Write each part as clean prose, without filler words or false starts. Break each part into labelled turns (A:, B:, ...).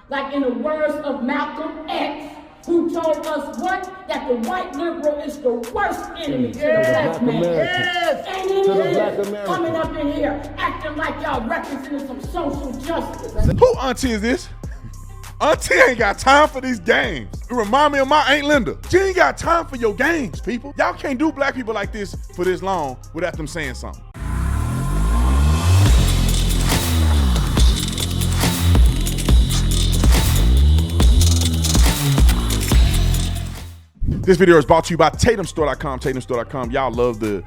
A: Like in the words of Malcolm X, who told us what? That the white liberal is the worst enemy to the black man.
B: Yes.
A: And it is coming up in here acting like y'all representing some social justice.
B: Who auntie is this? Auntie ain't got time for these games. It remind me of my Aunt Linda. She ain't got time for your games, people. Y'all can't do black people like this for this long without them saying something. This video is brought to you by TatumStore.com, TatumStore.com. Y'all love the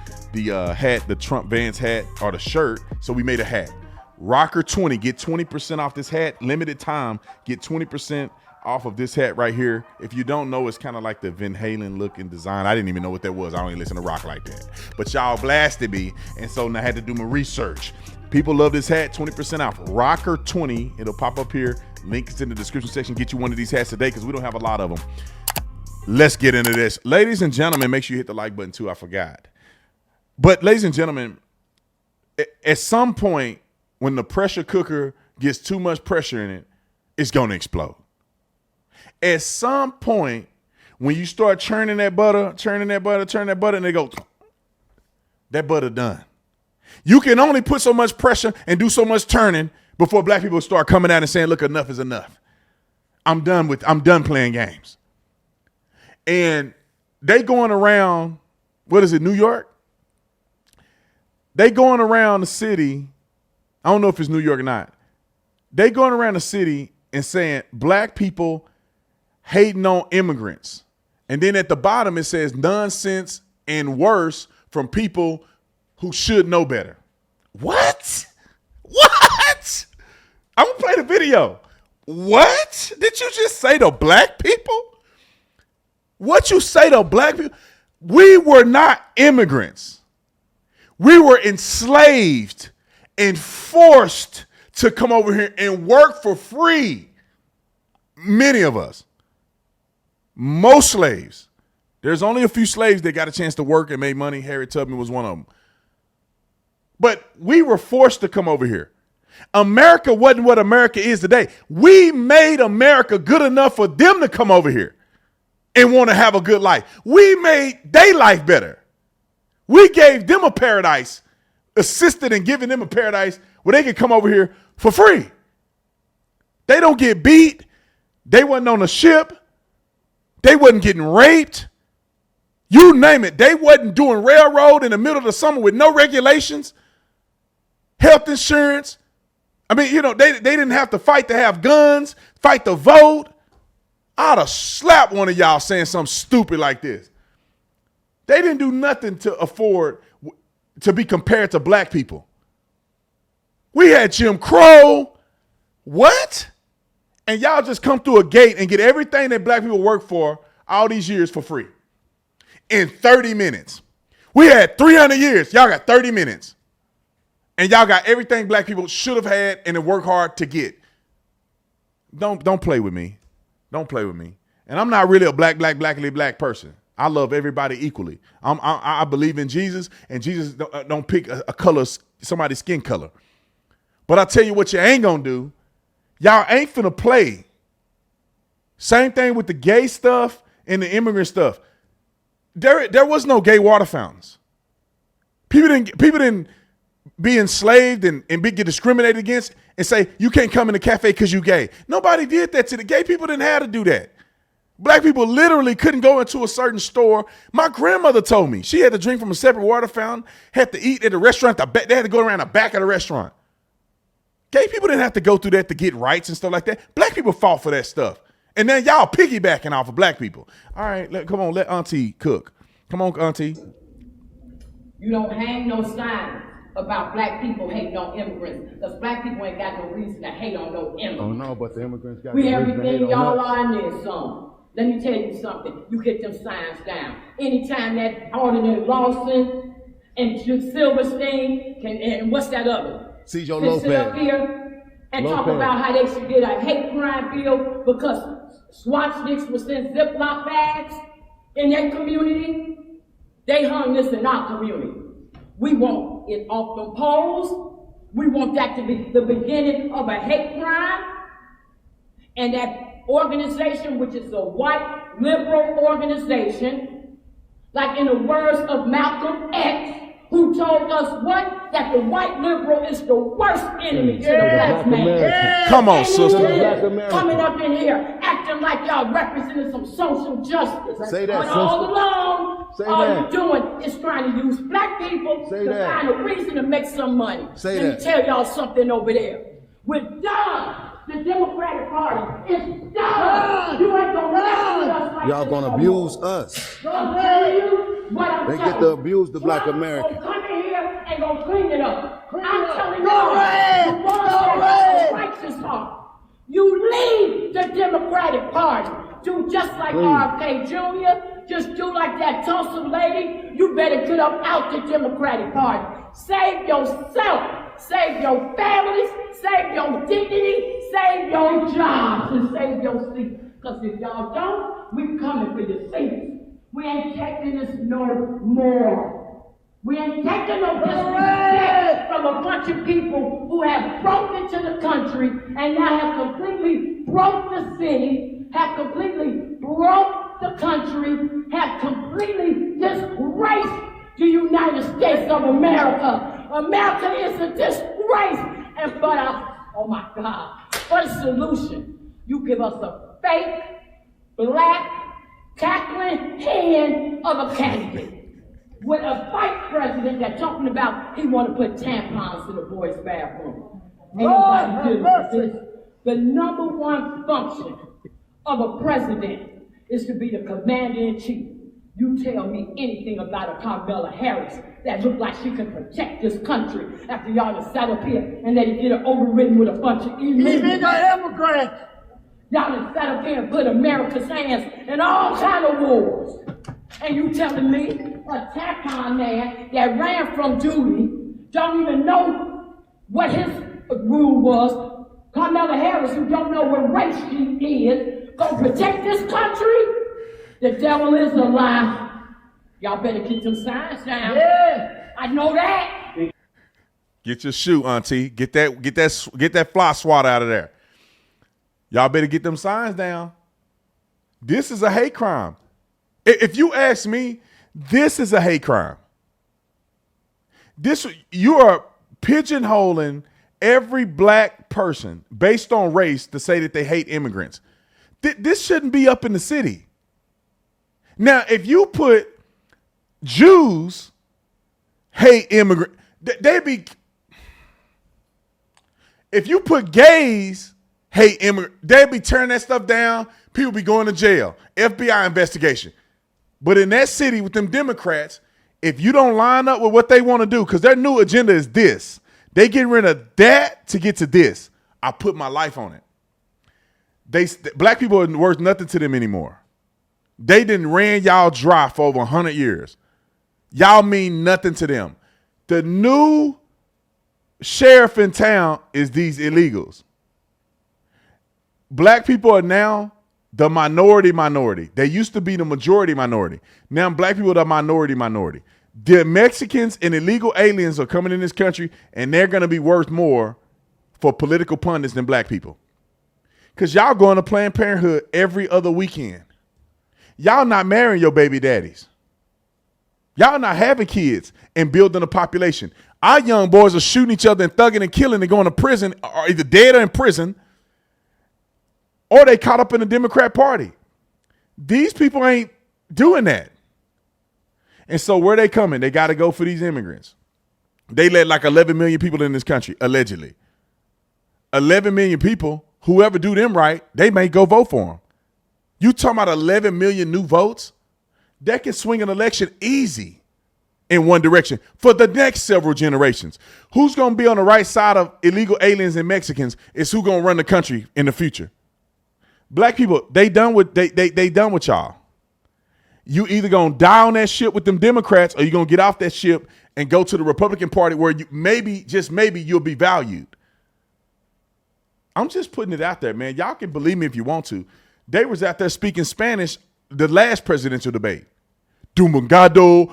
B: hat, the Trump Vans hat, or the shirt, so we made a hat. Rocker 20, get 20% off this hat. Limited time, get 20% off of this hat right here. If you don't know, it's kind of like the Van Halen look and design. I didn't even know what that was. I don't even listen to rock like that. But y'all blasted me, and so I had to do my research. People love this hat, 20% off. Rocker 20, it'll pop up here. Link is in the description section. Get you one of these hats today because we don't have a lot of them. Let's get into this. Ladies and gentlemen, make sure you hit the like button too. I forgot. But ladies and gentlemen, at some point, when the pressure cooker gets too much pressure in it, it's going to explode. At some point, when you start churning that butter, and they go, that butter done. You can only put so much pressure and do so much turning before black people start coming out and saying, look, enough is enough. I'm done playing games. And they going around, what is it, New York? They going around the city. I don't know if it's New York or not. They going around the city and saying black people hating on immigrants. And then at the bottom, it says nonsense and worse from people who should know better. What? What? I'm going to play the video. What did you just say to black people? What you say to black people? We were not immigrants. We were enslaved and forced to come over here and work for free. Many of us. Most slaves. There's only a few slaves that got a chance to work and made money. Harriet Tubman was one of them. But we were forced to come over here. America wasn't what America is today. We made America good enough for them to come over here and want to have a good life. We made their life better. We gave them a paradise, assisted in giving them a paradise where they could come over here for free. They don't get beat. They wasn't on a ship. They wasn't getting raped. You name it. They wasn't doing railroad in the middle of the summer with no regulations, health insurance. I mean, you know, they didn't have to fight to have guns, fight to vote. I'd have slapped one of y'all saying something stupid like this. They didn't do nothing to afford to be compared to black people. We had Jim Crow. What? And y'all just come through a gate and get everything that black people work for all these years for free in 30 minutes. We had 300 years. Y'all got 30 minutes. And y'all got everything black people should have had and to work hard to get. Don't play with me. Don't play with me. And I'm not really a black person. I love everybody equally. I believe in Jesus, and Jesus don't pick a color, somebody's skin color. But I tell you what you ain't gonna do. Y'all ain't finna play. Same thing with the gay stuff and the immigrant stuff. There was no gay water fountains. People didn't be enslaved and get discriminated against and say, you can't come in the cafe because you gay. Nobody did that to the gay people. Didn't have to do that. Black people literally couldn't go into a certain store. My grandmother told me she had to drink from a separate water fountain, had to eat at a restaurant. They had to go around the back of the restaurant. Gay people didn't have to go through that to get rights and stuff like that. Black people fought for that stuff. And then y'all piggybacking off of black people. All right, come on, let Auntie cook. Come on, Auntie.
A: You don't hang no signs about black people hating on immigrants, because black people ain't got no reason to hate on no immigrants.
C: Oh no, but the immigrants got
A: we
C: no reason to
A: everything
C: hate on
A: y'all
C: us.
A: are in there, son. Let me tell you something. You get them signs down. Anytime that Ordinary Lawson and Silverstein and what's that other?
C: Cesar
A: can sit up
C: Lopez.
A: here and
C: Lopez.
A: talk about how they should get a hate crime bill because swastikas was in Ziploc bags in that community. They hung this in our community. We want it off the poles. We want that to be the beginning of a hate crime. And that organization, which is a white liberal organization, like in the words of Malcolm X, who told us what? That the white liberal is the worst enemy to the black man.
C: Yeah.
B: Come on, sister.
A: Coming up in here, acting like y'all representing some social justice.
C: Say that,
A: but
C: sister.
A: all along,
C: Say
A: all
C: that.
A: you're doing is trying to use black people
C: Say
A: to
C: that.
A: find a reason to make some money.
C: Say
A: Let
C: that.
A: me tell y'all something over there. We're done. The Democratic Party is done. You ain't gonna mess with us like
C: Y'all
A: this
C: gonna
A: no
C: abuse
A: more.
C: us.
A: I'm telling you what I'm
C: They
A: telling
C: get to
A: you.
C: abuse the black
A: Trump
C: American.
A: gonna come in here and gonna clean it up. I'm telling you,
C: Go ahead.
A: the ones that have a righteous heart. You leave the Democratic Party. Do just like RFK Jr., just do like that Tulsa lady. You better get up out the Democratic Party. Save yourself. Save your families, save your dignity, save your jobs, and save your seats. Because if y'all don't, we coming for your seats. We ain't taking this no more. We ain't taking no disrespect from a bunch of people who have broke into the country and now have completely broke the city, have completely broke the country, have completely disgraced the United States of America. America is a disgrace. And for the solution, you give us a fake, black, cackling hen of a candidate with a vice president that's talking about he want to put tampons in the boys' bathroom. Ain't nobody dealing with this. The number one function of a president is to be the commander-in-chief. You tell me anything about a Kamala Harris that look like she can protect this country after y'all have sat up here and let it get her overridden with a bunch of illegal immigrants. Y'all have sat up here and put America's hands in all kind of wars. And you telling me a tampon man that ran from duty don't even know what his rule was. Kamala Harris, who don't know what race she is, gonna protect this country? The devil is a lie. Y'all better get some signs down. Yeah, I know that.
B: Get your shoe, auntie. Get that fly swat out of there. Y'all better get them signs down. This is a hate crime. If you ask me, this is a hate crime. You are pigeonholing every black person based on race to say that they hate immigrants. This shouldn't be up in the city. Now, if you put Jews hate immigrants, if you put gays hate immigrants, they'd be turning that stuff down. People be going to jail. FBI investigation. But in that city with them Democrats, if you don't line up with what they want to do, because their new agenda is this, they get rid of that to get to this. I put my life on it. Black people are worth nothing to them anymore. They didn't ran y'all dry for over 100 years. Y'all mean nothing to them. The new sheriff in town is these illegals. Black people are now the minority. They used to be the majority minority. Now black people are the minority. The Mexicans and illegal aliens are coming in this country, and they're going to be worth more for political pundits than black people. Because y'all going to Planned Parenthood every other weekend. Y'all not marrying your baby daddies. Y'all not having kids and building a population. Our young boys are shooting each other and thugging and killing and going to prison, or either dead or in prison, or they caught up in the Democrat Party. These people ain't doing that. And so where they coming? They got to go for these immigrants. They let like 11 million people in this country, allegedly. 11 million people, whoever do them right, they may go vote for them. You talking about 11 million new votes? That can swing an election easy in one direction for the next several generations. Who's going to be on the right side of illegal aliens and Mexicans is who going to run the country in the future. Black people, they done with y'all. You either going to die on that ship with them Democrats, or you going to get off that ship and go to the Republican Party where you maybe, just maybe, you'll be valued. I'm just putting it out there, man. Y'all can believe me if you want to. They was out there speaking Spanish the last presidential debate. Dumungado,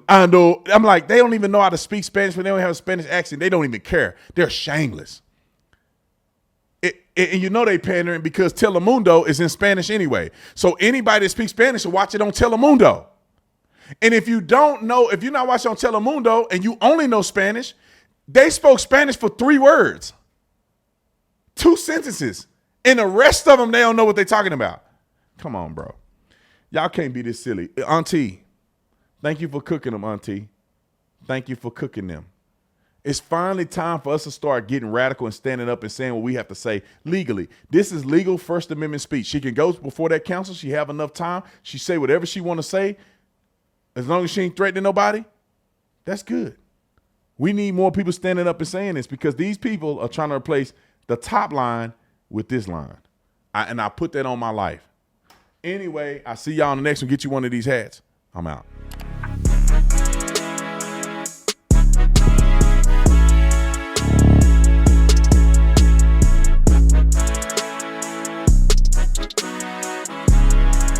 B: ando. I'm like, they don't even know how to speak Spanish, but they don't have a Spanish accent. They don't even care. They're shameless. And you know they pandering because Telemundo is in Spanish anyway. So anybody that speaks Spanish will watch it on Telemundo. And if you don't know, if you're not watching on Telemundo and you only know Spanish, they spoke Spanish for 3 words, 2 sentences, and the rest of them, they don't know what they're talking about. Come on, bro. Y'all can't be this silly. Auntie, thank you for cooking them, Auntie. Thank you for cooking them. It's finally time for us to start getting radical and standing up and saying what we have to say legally. This is legal First Amendment speech. She can go before that council. She have enough time. She say whatever she want to say. As long as she ain't threatening nobody, that's good. We need more people standing up and saying this because these people are trying to replace the top line with this line. And I put that on my life. Anyway, I see y'all on the next one. Get you one of these hats. I'm out.